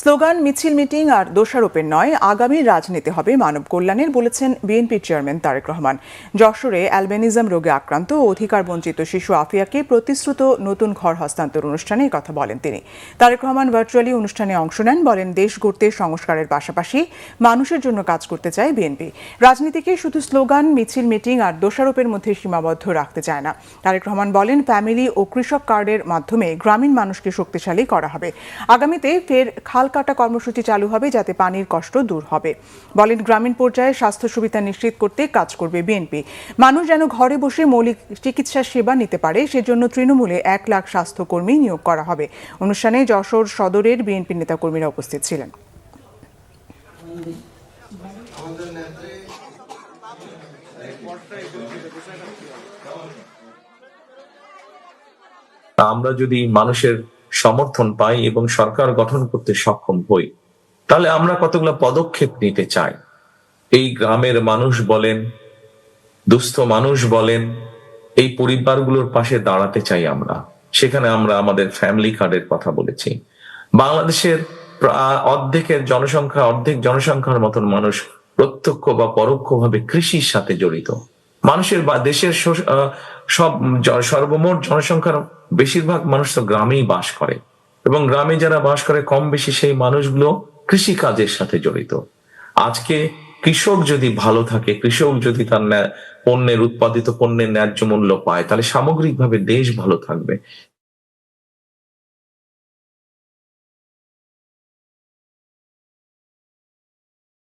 Slogan, মিছিল, meeting আর দোষারোপের নয়, আগামী রাজনীতি হবে মানব কল্যাণের, বলেছেন বিএনপির চেয়ারম্যান তারেক রহমান। যশোরে অ্যালবেনিজম রোগে আক্রান্ত ও অধিকার বঞ্চিত শিশু আফিয়াকে প্রতিশ্রুত নতুন ঘর হস্তান্তর অনুষ্ঠানে কথা বলেন তিনি। তারেক রহমান ভার্চুয়ালি অনুষ্ঠানে অংশ নেন। বলেন, দেশ গড়তে সংস্কারের পাশাপাশি মানুষের জন্য কাজ করতে চায় বিএনপি। রাজনীতিকে শুধু স্লোগান, মিছিল, মিটিং আর দোষারোপের মধ্যে সীমাবদ্ধ রাখতে চায় না। তারেক রহমান বলেন, ফ্যামিলি ও কৃষক কার্ডের মাধ্যমে গ্রামীণ মানুষকে শক্তিশালী করা হবে। আগামীতে ফের খাল কাটা কর্মসূচি চালু হবে, যাতে পানির কষ্ট দূর হবে। বলেন, গ্রামীণ পর্যায়ে স্বাস্থ্য সুবিধা নিশ্চিত করতে কাজ করবে বিএনপি। মানুষ যেন ঘরে বসে মৌলিক চিকিৎসা সেবা নিতে পারে, সেজন্য তৃণমূলে 1 লাখ স্বাস্থ্যকর্মী নিয়োগ করা হবে। অনুষ্ঠানে যশোর সদরের বিএনপি নেতাকর্মীরা উপস্থিত ছিলেন। আমরা যদি মানুষের সমর্থন পাই এবং সরকার গঠন করতে সক্ষম হই, তাহলে আমরা কতগুলো পদক্ষেপ নিতে চাই। এই গ্রামের মানুষ বলেন, দুস্থ মানুষ বলেন, এই পরিবারগুলোর পাশে দাঁড়াতে চাই আমরা। সেখানে আমরা আমাদের ফ্যামিলি কার্ডের কথা বলেছি। বাংলাদেশের অর্ধেক জনসংখ্যার মতন মানুষ প্রত্যক্ষ বা পরোক্ষভাবে কৃষির সাথে জড়িত। মানুষের বা দেশের সর্বমোট জনসংখ্যার বেশিরভাগ মানুষ তো গ্রামেই বাস করে, এবং গ্রামে যারা বাস করে কম বেশি সেই মানুষগুলো কৃষি কাজের সাথে জড়িত। আজকে কৃষক যদি ভালো থাকে, কৃষক যদি তার উৎপাদিত পণ্যের ন্যায্য মূল্য পায়, তাহলে সামগ্রিকভাবে দেশ ভালো থাকবে।